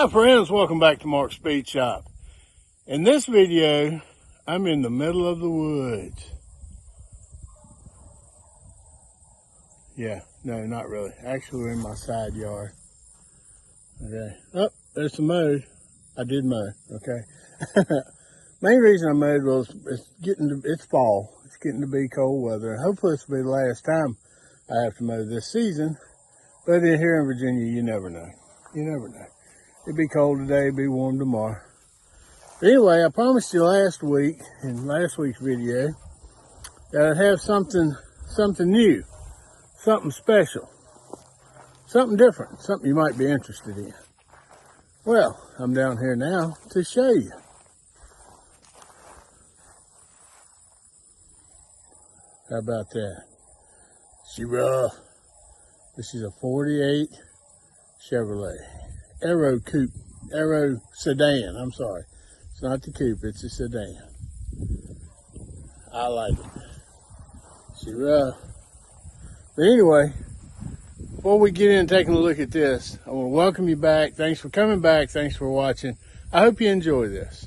Hi friends, welcome back to Mark's Speed Shop. In this video, I'm in the middle of the woods. Yeah, no, not really. Actually, we're in my side yard. Okay. Oh, there's some mow. I did mow, okay. Main reason I mowed was it's fall. It's getting to be cold weather. Hopefully this will be the last time I have to mow this season. But here in Virginia, you never know. You never know. It'd be cold today, it'd be warm tomorrow. But anyway, I promised you last week, in last week's video, that I'd have something new, something special, something different, something you might be interested in. Well, I'm down here now to show you. How about that? She rough. This is a 48 Chevrolet. Aero Sedan, I'm sorry. It's not the coupe, it's a sedan. I like it. She rough. But anyway, before we get in taking a look at this, I want to welcome you back. Thanks for coming back. Thanks for watching. I hope you enjoy this.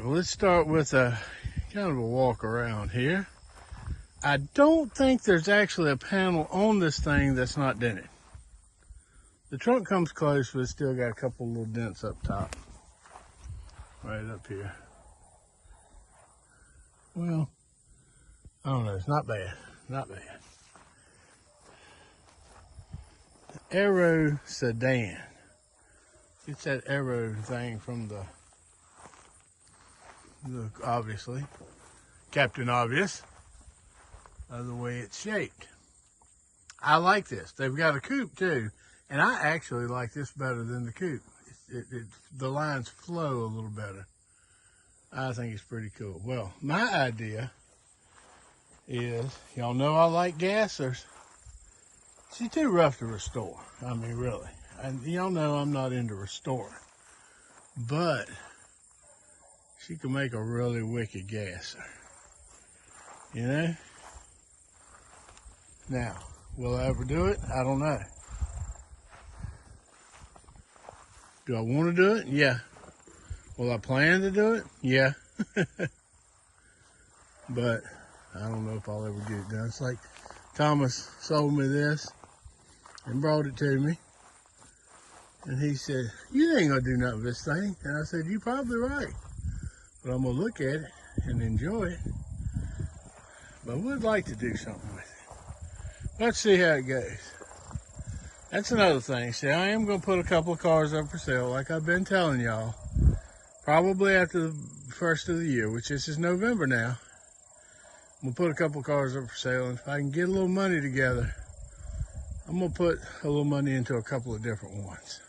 Let's start with a kind of a walk around here. I don't think there's actually a panel on this thing that's not dented. The trunk comes close, but it's still got a couple little dents up top. Right up here. Well, I don't know, it's not bad. Not bad. Aero Sedan. It's that Aero thing from the obviously, Captain Obvious, the way it's shaped. I like this. They've got a coupe too, and I actually like this better than the coupe. The lines flow a little better. I think it's pretty cool. Well, my idea is, y'all know I like gassers. She's too rough to restore. I mean, really. And y'all know I'm not into restoring, but she can make a really wicked gasser, you know? Now, will I ever do it? I don't know. Do I want to do it? Yeah. Will I plan to do it? Yeah. But I don't know if I'll ever get it done. It's like Thomas sold me this and brought it to me. And he said, you ain't gonna do nothing with this thing. And I said, you're probably right. But I'm going to look at it and enjoy it. But I would like to do something with it. Let's see how it goes. That's another thing. See, I am going to put a couple of cars up for sale, like I've been telling y'all. Probably after the first of the year, which this is November now. I'm going to put a couple of cars up for sale. And if I can get a little money together, I'm going to put a little money into a couple of different ones.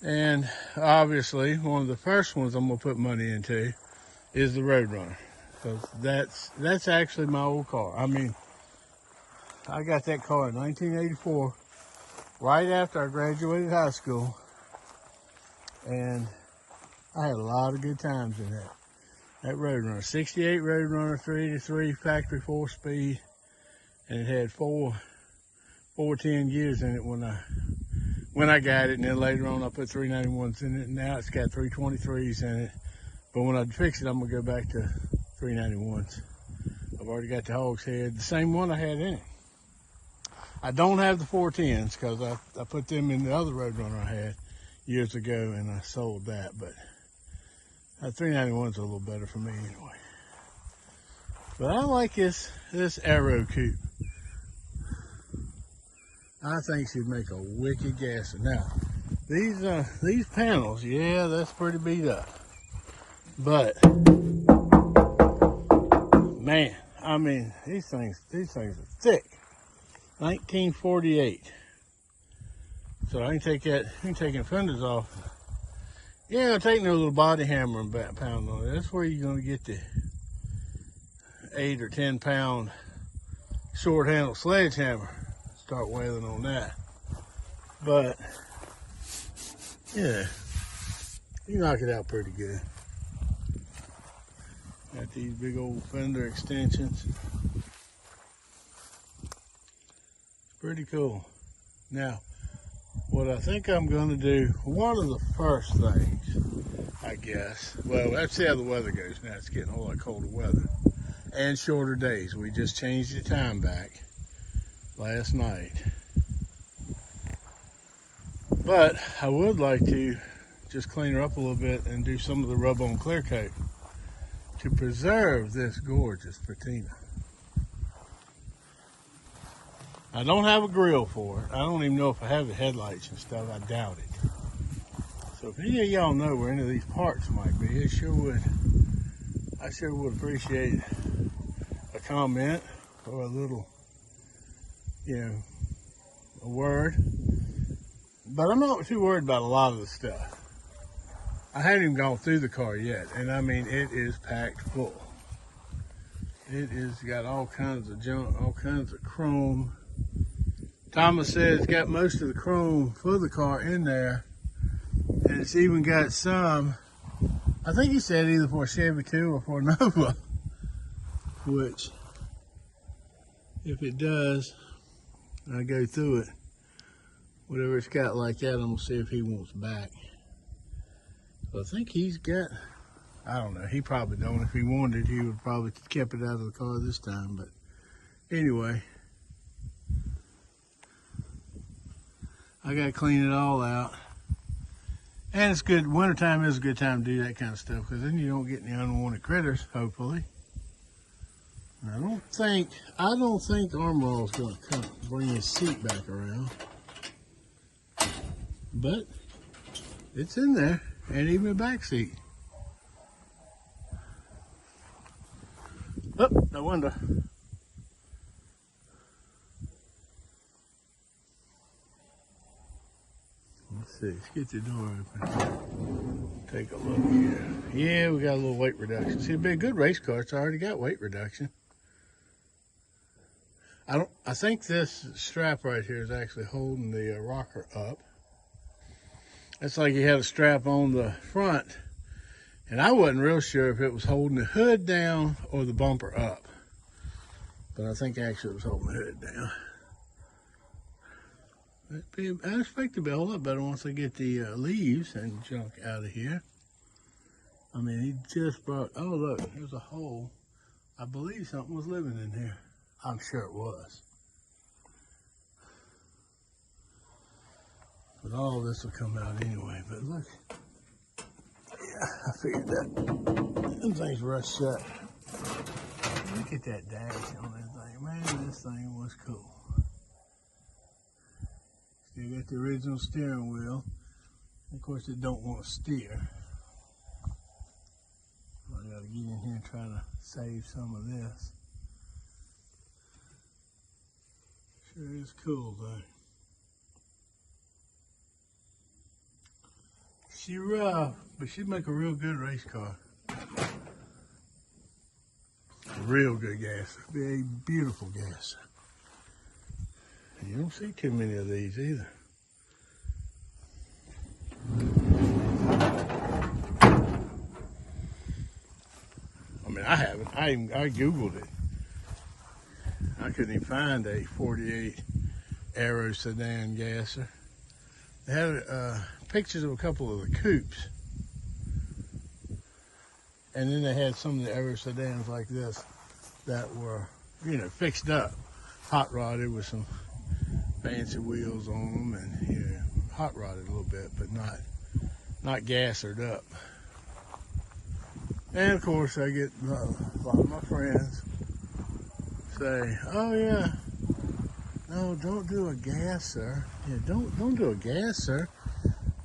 And obviously, one of the first ones I'm going to put money into is the Roadrunner. Because that's actually my old car. I mean, I got that car in 1984, right after I graduated high school. And I had a lot of good times in that Roadrunner. 68 Roadrunner, 383 factory 4-speed. And it had 410 gears in it when I got it, and then later on I put 391s in it, and now it's got 323s in it. But when I fix it, I'm gonna go back to 391s. I've already got the hog's head, the same one I had in it. I don't have the 410s because I put them in the other Roadrunner I had years ago, and I sold that. But 391's a little better for me anyway. But I like this Aero coupe. I think she'd make a wicked gasser. Now, these panels, yeah, that's pretty beat up. But man, I mean, these things are thick. 1948. So I can take that, I can take the fenders off. Yeah, I'll take no little body hammer and pound on it. That's where you're gonna get the 8 or 10 pound short handle sledgehammer. Start wailing on that. But yeah, you knock it out pretty good. Got these big old fender extensions. It's pretty cool. Now, what I think I'm gonna do, one of the first things, I guess, well, let's see how the weather goes now. It's getting a whole lot colder weather and shorter days. We just changed the time back last night. But I would like to just clean her up a little bit and do some of the rub-on clear coat to preserve this gorgeous patina. I don't have a grill for it. I don't even know if I have the headlights and stuff. I doubt it. So if any of y'all know where any of these parts might be, I sure would appreciate a comment or a little, a word. But I'm not too worried about a lot of the stuff. I haven't even gone through the car yet, and I mean, it is packed full. It is got all kinds of junk, all kinds of chrome. Thomas said it's got most of the chrome for the car in there, and it's even got some, I think he said either for a Chevy 2 or for a Nova, which, if it does, I go through it, whatever it's got like that, I'm gonna see if he wants back. So I think he's got, I don't know, he probably don't. If he wanted, he would probably kept it out of the car this time, but anyway. I gotta clean it all out. And it's good, wintertime is a good time to do that kind of stuff, because then you don't get any unwanted critters, hopefully. And I don't think Armor All's gonna come bring his seat back around. But it's in there, and even the back seat. Oh, no wonder. Let's see, let's get the door open. Take a look here. Yeah, we got a little weight reduction. See, it'd be a good race car. It's already got weight reduction. I think this strap right here is actually holding the rocker up. It's like you had a strap on the front, and I wasn't real sure if it was holding the hood down or the bumper up. But I think actually it was holding the hood down. I expect it to be a whole lot better once I get the leaves and junk out of here. I mean, he just brought, oh look, there's a hole. I believe something was living in here. I'm sure it was. But all of this will come out anyway. But look, yeah, I figured that. Them things rust shut. Look at that dash on that thing. Man, this thing was cool. Still got the original steering wheel. Of course, it don't want to steer. I gotta get in here and try to save some of this. Sure is cool though. She rough, but she'd make a real good race car. A real good gasser. Be a beautiful gasser. You don't see too many of these either. I mean, I haven't. I Googled it. I couldn't even find a 48 Aero Sedan gasser. They had pictures of a couple of the coupes. And then they had some of the Aero Sedans like this that were, fixed up. Hot rodded with some fancy wheels on them, and hot rodded a little bit, but not gassered up. And of course, I get a lot of my friends say, "Oh yeah, no, don't do a gasser. Yeah, don't do a gasser.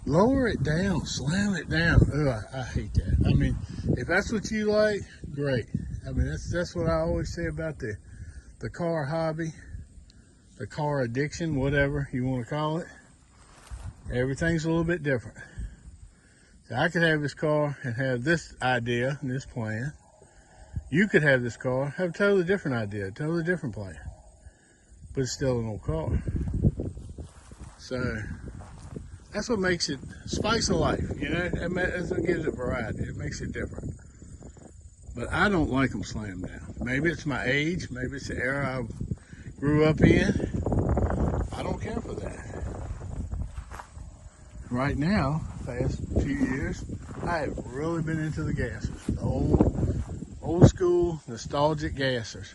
Lower it down, slam it down." Ugh, I hate that. I mean, if that's what you like, great. I mean, that's what I always say about the car hobby. the car addiction, whatever you want to call it, everything's a little bit different. So I could have this car and have this idea and this plan. You could have this car, have a totally different idea, totally different plan. But it's still an old car. So that's what makes it spice of life, you know? That's what gives it variety. It makes it different. But I don't like them slammed down. Maybe it's my age. Maybe it's the era I grew up in. I don't care for that. Right now, past few years, I have really been into the gassers. The old school, nostalgic gassers.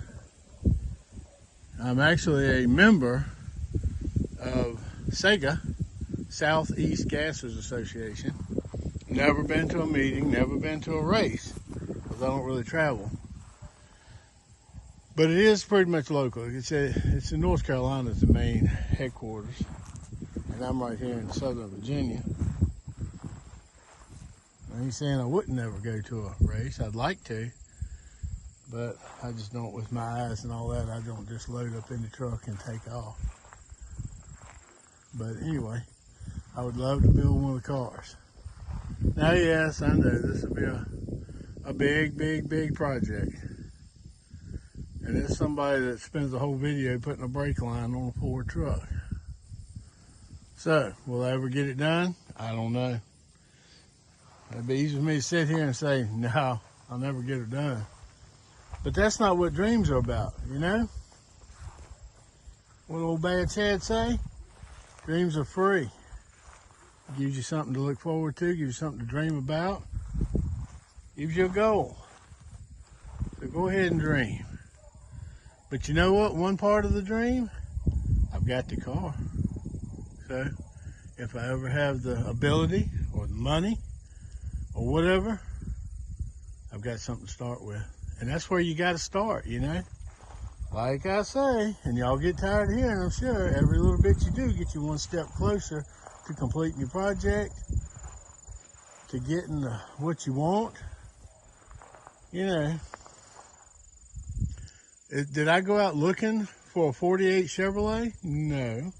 I'm actually a member of SEGA, Southeast Gassers Association. Never been to a meeting, never been to a race, because I don't really travel. But it is pretty much local. It's in North Carolina, it's the main headquarters. And I'm right here in Southern Virginia. I ain't saying I wouldn't never go to a race. I'd like to. But I just don't, with my eyes and all that, I don't just load up in the truck and take off. But anyway, I would love to build one of the cars. Now, yes, I know this will be a big project. And it's somebody that spends the whole video putting a brake line on a Ford truck. So, will I ever get it done? I don't know. It'd be easy for me to sit here and say, no, I'll never get it done. But that's not what dreams are about, you know? What old bad Chad say? Dreams are free. It gives you something to look forward to, gives you something to dream about, gives you a goal. So go ahead and dream. But you know what? One part of the dream, I've got the car. So if I ever have the ability or the money or whatever, I've got something to start with. And that's where you got to start, you know. Like I say, and y'all get tired of hearing, I'm sure, every little bit you do get you one step closer to completing your project, to getting what you want. You know, did I go out looking for a 48 Chevrolet? No.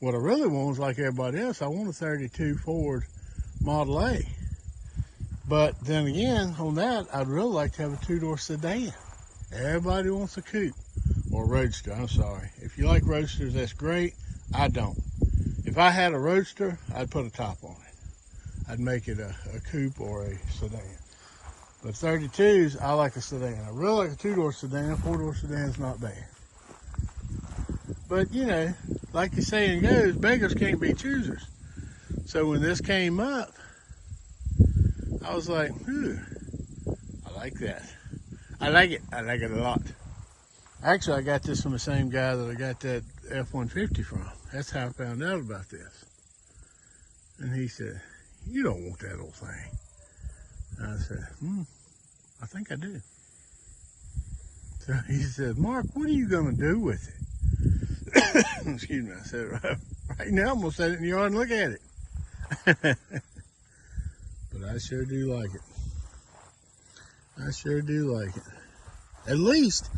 What I really want is like everybody else. I want a 32 Ford Model A. But then again, on that, I'd really like to have a two-door sedan. Everybody wants a coupe or a roadster. I'm sorry. If you like roadsters, that's great. I don't. If I had a roadster, I'd put a top on it. I'd make it a coupe or a sedan. But 32s, I like a sedan. I really like a two-door sedan. Four-door sedan's not bad. But, you know, like the saying goes, beggars can't be choosers. So when this came up, I was like, I like that. I like it. I like it a lot. Actually, I got this from the same guy that I got that F-150 from. That's how I found out about this. And he said, you don't want that old thing. And I said, I think I do. So he said, Mark, what are you going to do with it? Excuse me. I said, right now I'm going to set it in the yard and look at it. But I sure do like it. I sure do like it. At least,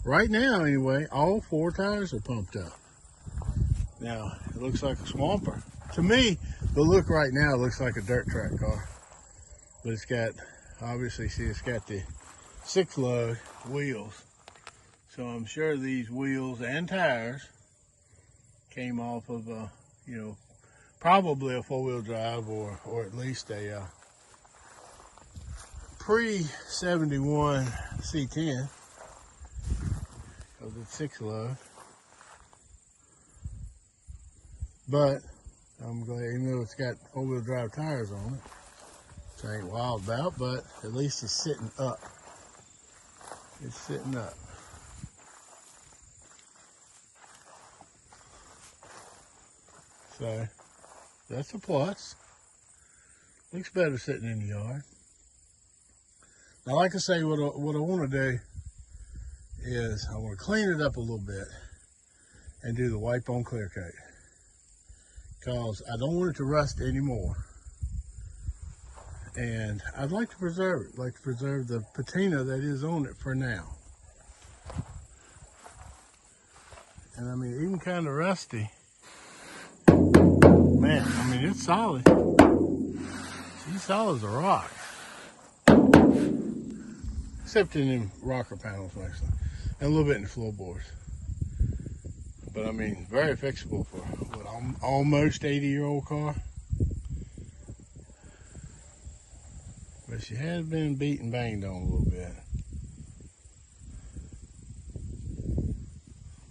right now anyway, all four tires are pumped up. Now, it looks like a swamper. To me, the look right now looks like a dirt track car. But it's got, obviously, see, it's got the 6-lug wheels. So I'm sure these wheels and tires came off of a, probably a 4-wheel drive or at least a pre-71 C10 of the 6-lug. But I'm glad, even though it's got 4-wheel drive tires on it, which I ain't wild about, but at least it's sitting up. It's sitting up. So that's a plus. Looks better sitting in the yard. Now, like I say, what I want to do is I want to clean it up a little bit and do the wipe on clear coat, because I don't want it to rust anymore. And I'd like to preserve it, like to preserve the patina that is on it for now. And I mean, even kind of rusty. Man, I mean, it's solid. She's solid as a rock. Except in them rocker panels, mostly. And a little bit in the floorboards. But I mean, very fixable for what, almost 80-year-old car. But she has been beat and banged on a little bit.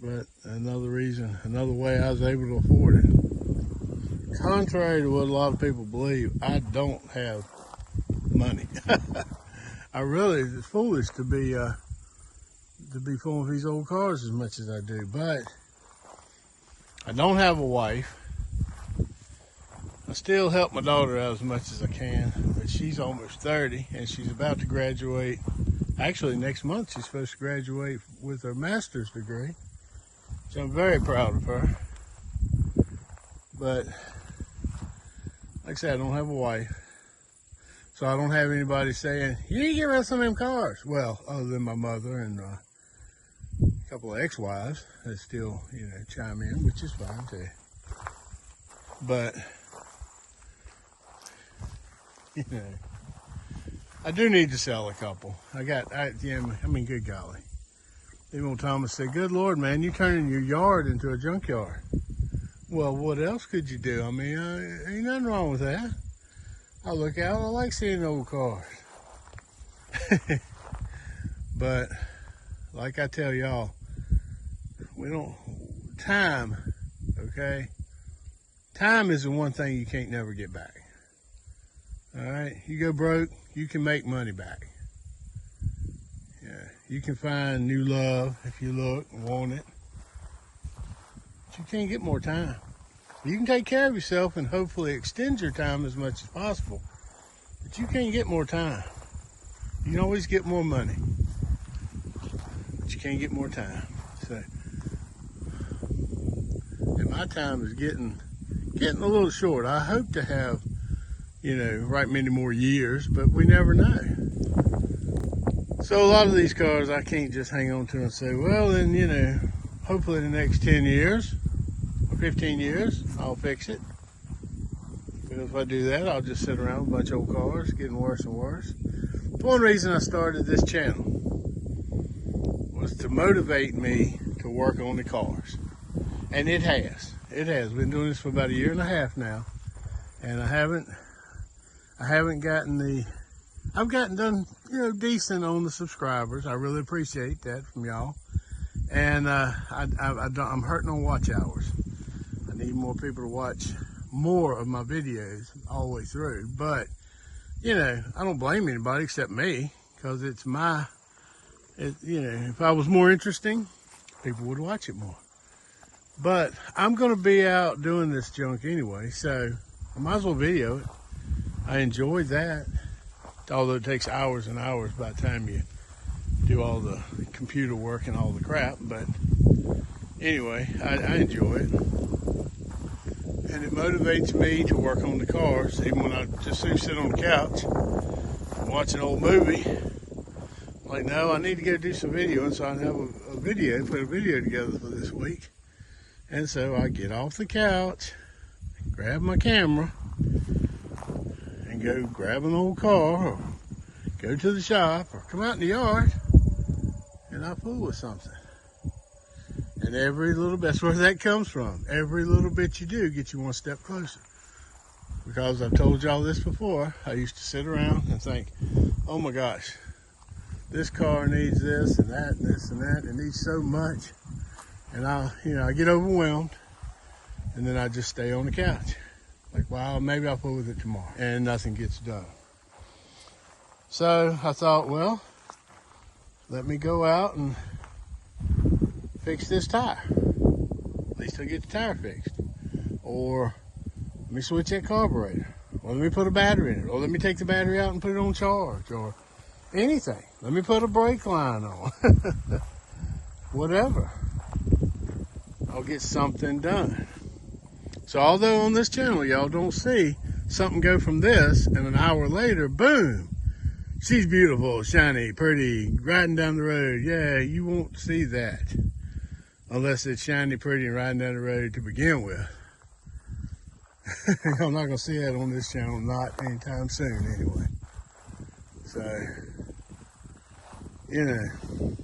But another reason, another way I was able to afford it. Contrary to what a lot of people believe, I don't have money. I really, it's foolish to be fooling with these old cars as much as I do. But I don't have a wife. I still help my daughter out as much as I can, but she's almost 30 and she's about to graduate. Actually, next month she's supposed to graduate with her master's degree. So I'm very proud of her. But like I said, I don't have a wife. So I don't have anybody saying, you need to get rid of some of them cars. Well, other than my mother and a couple of ex-wives that still, chime in, which is fine too. But I do need to sell a couple. I mean, good golly. Even old Thomas said, good Lord, man, you're turning your yard into a junkyard. Well, what else could you do? I mean, ain't nothing wrong with that. I look out, I like seeing old cars. But, like I tell y'all, time, okay? Time is the one thing you can't never get back. All right, you go broke, you can make money back. Yeah, you can find new love if you look and want it. But you can't get more time. You can take care of yourself and hopefully extend your time as much as possible. But you can't get more time. You can always get more money. But you can't get more time. So, and my time is getting a little short. I hope to have right many more years, but we never know. So a lot of these cars I can't just hang on to and say, well then, hopefully in the next 10 years or 15 years, I'll fix it. Because if I do that, I'll just sit around with a bunch of old cars getting worse and worse. One reason I started this channel was to motivate me to work on the cars. And it has. It has. Been doing this for about 1.5 years now. And I haven't gotten I've gotten done, decent on the subscribers. I really appreciate that from y'all. And I'm hurting on watch hours. I need more people to watch more of my videos all the way through. But, I don't blame anybody except me, because it's if I was more interesting, people would watch it more. But I'm going to be out doing this junk anyway, so I might as well video it. I enjoyed that, although it takes hours and hours by the time you do all the computer work and all the crap. But anyway, I enjoy it. And it motivates me to work on the cars, even when I just sit on the couch and watch an old movie. Like, no, I need to go do some video, and so I have put a video together for this week. And so I get off the couch, grab my camera, and go grab an old car, or go to the shop, or come out in the yard, and I fool with something. And that's where that comes from. Every little bit you do gets you one step closer. Because I've told y'all this before, I used to sit around and think, oh my gosh, this car needs this and that and this and that. It needs so much. And I get overwhelmed, and then I just stay on the couch. Like, well, maybe I'll fool with it tomorrow. And nothing gets done. So I thought, well, let me go out and fix this tire. At least I'll get the tire fixed. Or let me switch that carburetor. Or let me put a battery in it. Or let me take the battery out and put it on charge. Or anything. Let me put a brake line on. Whatever. I'll get something done. So although on this channel y'all don't see something go from this and an hour later, boom, she's beautiful, shiny, pretty, riding down the road. Yeah, you won't see that. unless it's shiny, pretty, and riding down the road to begin with. I'm not gonna see that on this channel, not anytime soon anyway. So, you know,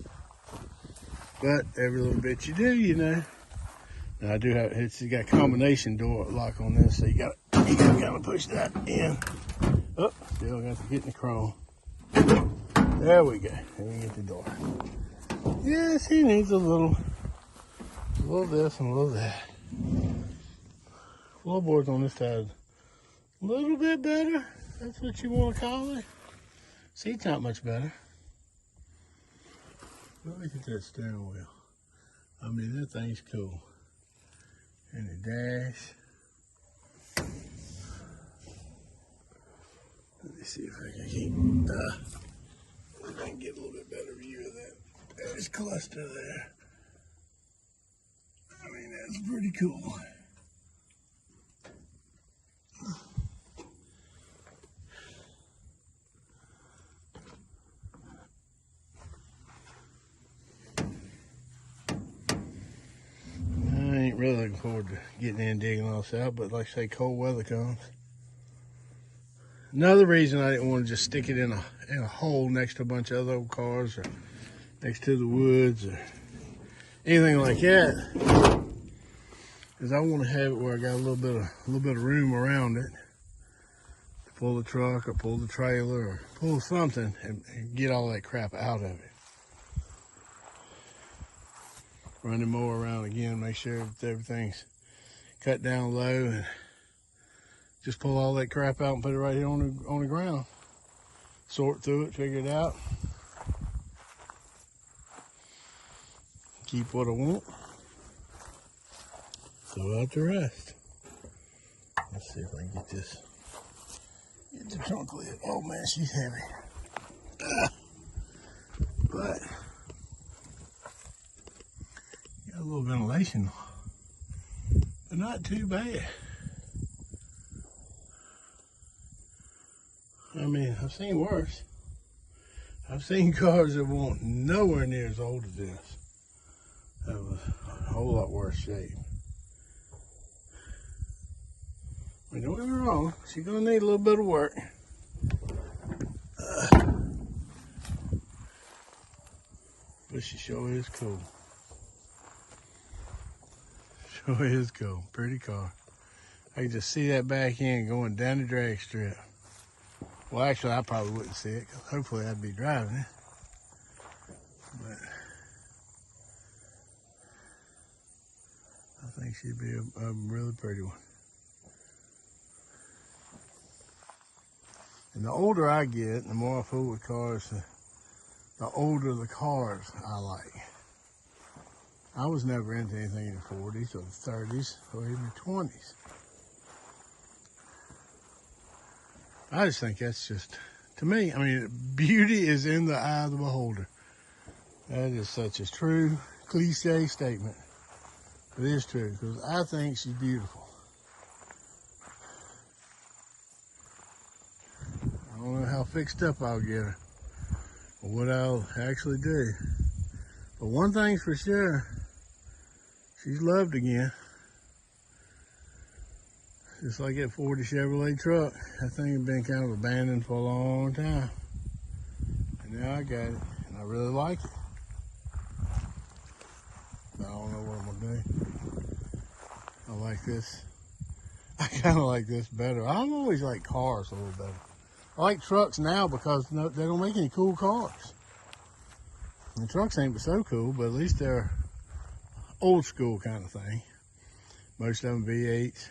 but every little bit you do, you know. Now I do have, it's got a combination door lock on this, so you gotta kind of push that in. Oh, still got to get in the chrome. There we go. Let me get the door. Yes, he needs a little this and a little that. Floorboards on this side, a little bit better. That's what you want to call it. Seat's not much better. Look at that steering wheel. I mean, that thing's cool. And the dash. Let me see if I can if I can get a little bit better view of that dash cluster there. I mean, that's pretty cool. I ain't really looking forward to getting in and digging all this out, but like I say, cold weather comes. Another reason I didn't want to just stick it in a hole next to a bunch of other old cars or next to the woods or anything like that is I want to have it where I got a little bit of room around it to pull the truck or pull the trailer or pull something and get all that crap out of it. Run the mower around again, make sure that everything's cut down low, and just pull all that crap out and put it right here on the ground. Sort through it, figure it out. Keep what I want. Throw out the rest. Let's see if I can get the trunk lid. Oh man, she's heavy. But got a little ventilation, but not too bad. I mean, I've seen worse. I've seen cars that weren't nowhere near as old as this. That was a whole lot worse shape. I mean, don't get me wrong, she's gonna need a little bit of work. But she sure is cool. Sure is cool. Pretty car. I can just see that back end going down the drag strip. Well, actually, I probably wouldn't see it, because hopefully I'd be driving it. But I think she'd be a really pretty one. And the older I get, the more I fool with cars, the older the cars I like. I was never into anything in the 40s or the 30s or even the 20s. I just think that's just, to me, I mean, beauty is in the eye of the beholder. That is such a true cliche statement. It is true, because I think she's beautiful. I don't know how fixed up I'll get her, or what I'll actually do. But one thing's for sure, she's loved again. Just like that 40 Chevrolet truck. That thing had been kind of abandoned for a long time. And now I got it, and I really like it. I don't know what I'm gonna do. I like this. I kind of like this better. I've always liked cars a little better. I like trucks now because they don't make any cool cars. And trucks ain't so cool, but at least they're old school kind of thing. Most of them V8s.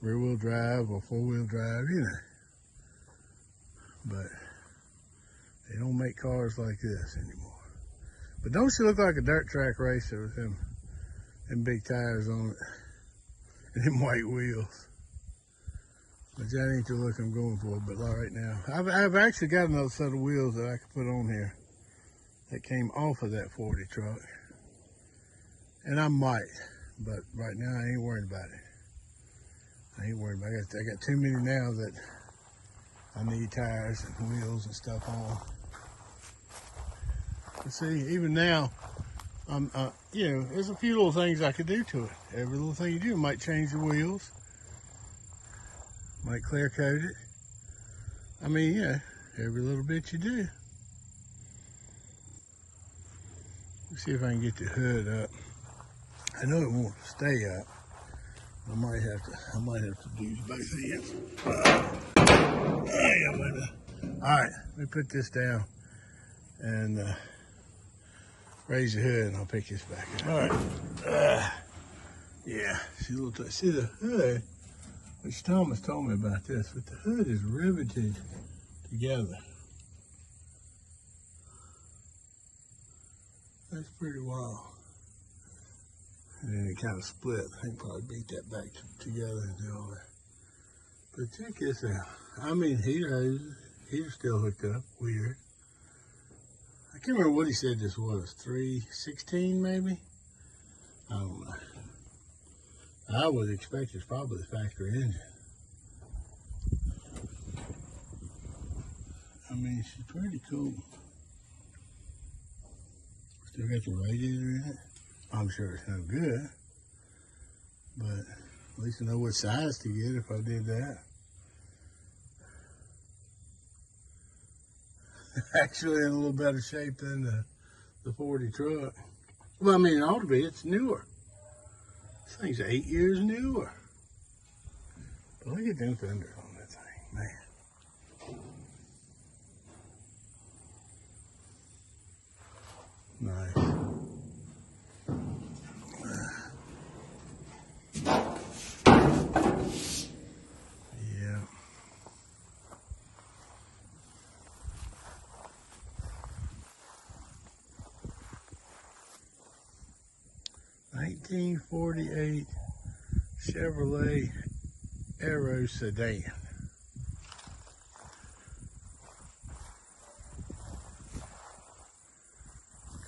Rear-wheel drive or four-wheel drive, you know. But they don't make cars like this anymore. But don't she look like a dirt track racer with them big tires on it and them white wheels? But that ain't the look I'm going for. But right now, I've actually got another set of wheels that I could put on here that came off of that 40 truck, and I might. But right now, I ain't worried about it. I ain't worried about it. I got too many now that I need tires and wheels and stuff on. But see, even now, You know, there's a few little things I could do to it. Every little thing you do might change the wheels, might clear coat it. I mean, yeah, every little bit you do. Let's see if I can get the hood up. I know it won't stay up. I might have to use both hands. All right, let me put this down and raise the hood, and I'll pick this back up. All right. Yeah, see the hood, which Thomas told me about this, but the hood is riveted together. That's pretty wild. And then it kind of split. I think probably beat that back together and do all that. But check this out. I mean, heater's still hooked up. Weird. I can't remember what he said this was. 316 maybe? I don't know. I would expect it's probably the factory engine. I mean, she's pretty cool. Still got the radiator in it. I'm sure it's no good, but at least I know what size to get if I did that. Actually in a little better shape than the 40 truck. Well, I mean, it ought to be. It's newer. This thing's 8 years newer. But look at them fenders on that thing, man. Nice. Yeah. (1948) Chevrolet Aero Sedan.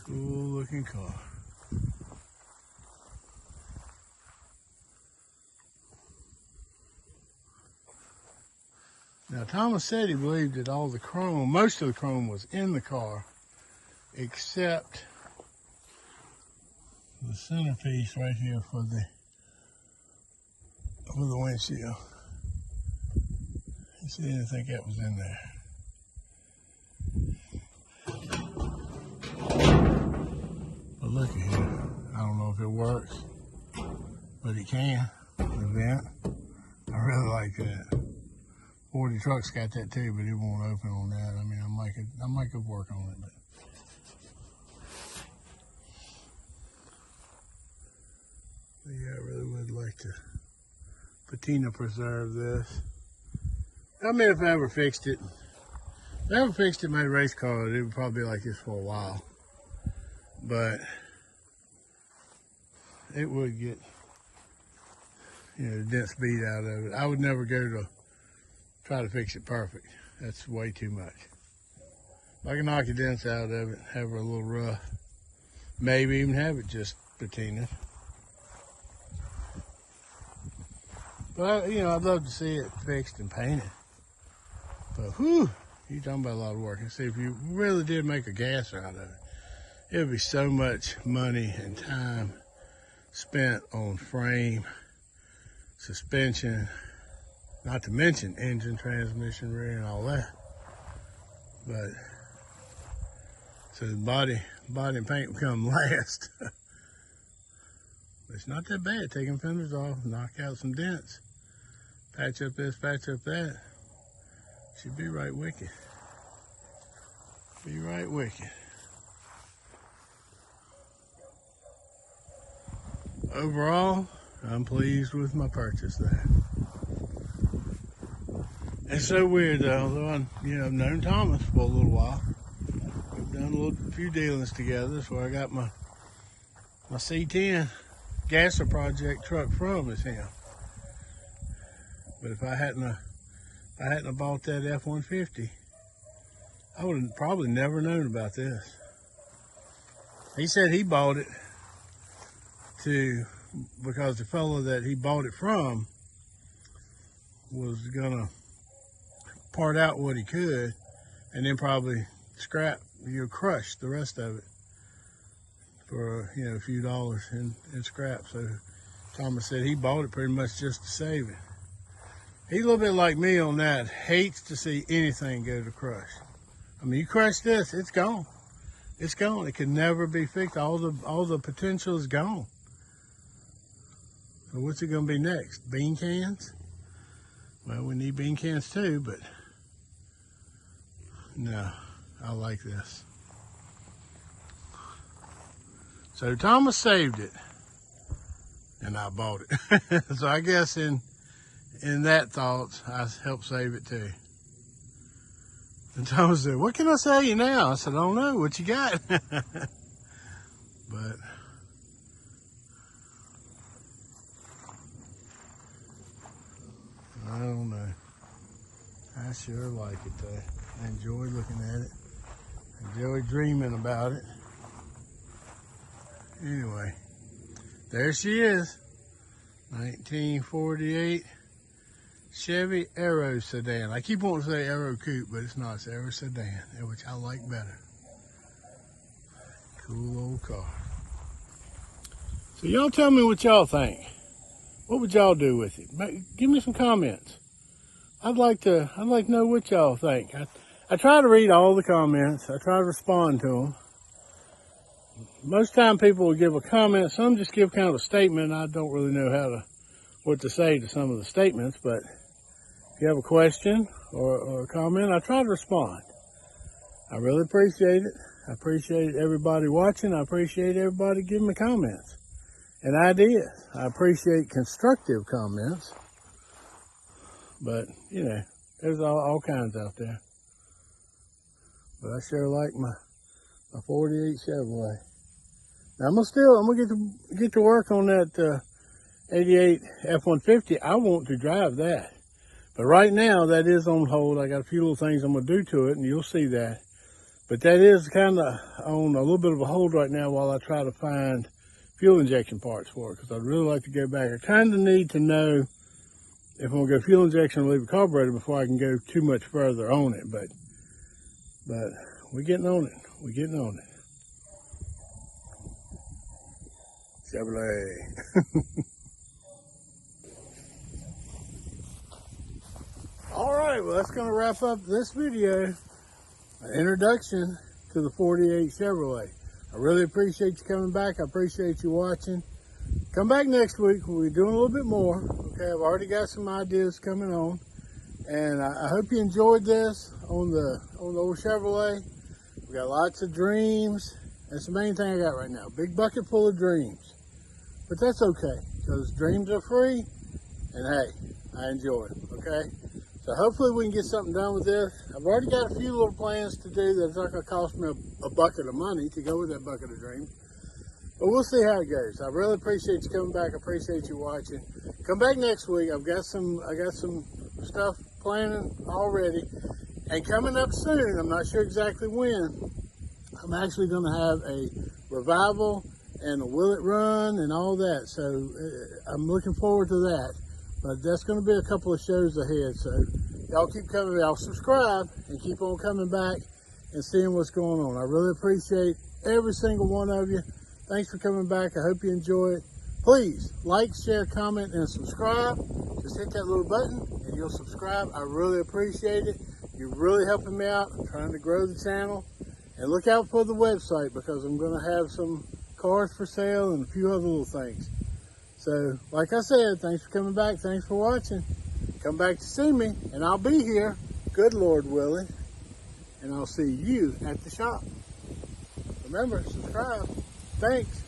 Cool looking car. Now Thomas said he believed that all the chrome, most of the chrome was in the car, except the centerpiece right here for the windshield. He said he didn't think that was in there. But look at here. I don't know if it works, but it can. The vent. I really like that. 40 trucks got that too, but it won't open on that. I mean, I might go work on it, but yeah, I really would like to patina preserve this. I mean, if I ever fixed it, made a race car, it would probably be like this for a while. But it would get, you know, the dent speed out of it. I would never go to try to fix it perfect. That's way too much. If I can knock the dents out of it, have her a little rough, maybe even have it just patinaed. But, you know, I'd love to see it fixed and painted. But, whew, you're talking about a lot of work. And see, if you really did make a gasser out of it, it would be so much money and time spent on frame, suspension, not to mention engine, transmission, rear, and all that. But, so the body and paint will come last. It's not that bad. Taking fenders off, knock out some dents, patch up this, patch up that. Should be right wicked. Be right wicked. Overall, I'm pleased with my purchase there. It's so weird though, although I've known Thomas for a little while. We've done a few dealings together. That's where I got my C10 gasser project truck from, is him. But if I hadn't bought that F-150, I would have probably never known about this. He said he bought it because the fellow that he bought it from was gonna part out what he could and then probably crush the rest of it for a few dollars in scrap. So Thomas said he bought it pretty much just to save it. He's a little bit like me on that. Hates to see anything go to crush. I mean, you crush this, it's gone. It's gone. It can never be fixed. All the potential is gone. So what's it going to be next? Bean cans? Well, we need bean cans too, but no, I like this. So Thomas saved it, and I bought it. So I guess in that thought, I helped save it too. And Thomas said, "What can I sell you now?" I said, "I don't know. What you got?" But I don't know. I sure like it though. I enjoy looking at it. I enjoy dreaming about it. Anyway, there she is. 1948 Chevy Aero Sedan. I keep wanting to say Aero Coupe, but it's not. It's Aero Sedan, which I like better. Cool old car. So y'all tell me what y'all think. What would y'all do with it? Give me some comments. I'd like to know what y'all think. I try to read all the comments. I try to respond to them. Most time people will give a comment. Some just give kind of a statement. I don't really know what to say to some of the statements, but if you have a question or a comment, I try to respond. I really appreciate it. I appreciate everybody watching. I appreciate everybody giving me comments and ideas. I appreciate constructive comments, but there's all kinds out there. But I sure like my 48 Chevrolet. Now I'm gonna get to work on that 88 F-150. I want to drive that, but right now that is on hold. I got a few little things I'm gonna do to it, and you'll see that. But that is kind of on a little bit of a hold right now while I try to find fuel injection parts for it, because I'd really like to go back. I kind of need to know if I'm gonna go fuel injection or leave a carburetor before I can go too much further on it. But we're getting on it. We're getting on it. Chevrolet. All right, well, that's going to wrap up this video, an introduction to the 48 Chevrolet. I really appreciate you coming back. I appreciate you watching. Come back next week. We'll be doing a little bit more. Okay, I've already got some ideas coming on, and I hope you enjoyed this on the old Chevrolet. We got lots of dreams. That's the main thing I got right now. Big bucket full of dreams. But that's okay, because dreams are free, and hey, I enjoy it, okay? So hopefully we can get something done with this. I've already got a few little plans to do that's not going to cost me a bucket of money to go with that bucket of dreams. But we'll see how it goes. I really appreciate you coming back. I appreciate you watching. Come back next week. I got some stuff planning already. And coming up soon, I'm not sure exactly when, I'm actually going to have a revival and a Will It Run and all that. So I'm looking forward to that. But that's going to be a couple of shows ahead. So y'all keep coming. Y'all subscribe and keep on coming back and seeing what's going on. I really appreciate every single one of you. Thanks for coming back. I hope you enjoy it. Please like, share, comment, and subscribe. Just hit that little button and you'll subscribe. I really appreciate it. You're really helping me out. I'm trying to grow the channel. And look out for the website, because I'm going to have some cars for sale and a few other little things. So, like I said, thanks for coming back. Thanks for watching. Come back to see me, and I'll be here, good Lord willing. And I'll see you at the shop. Remember, subscribe. Thanks.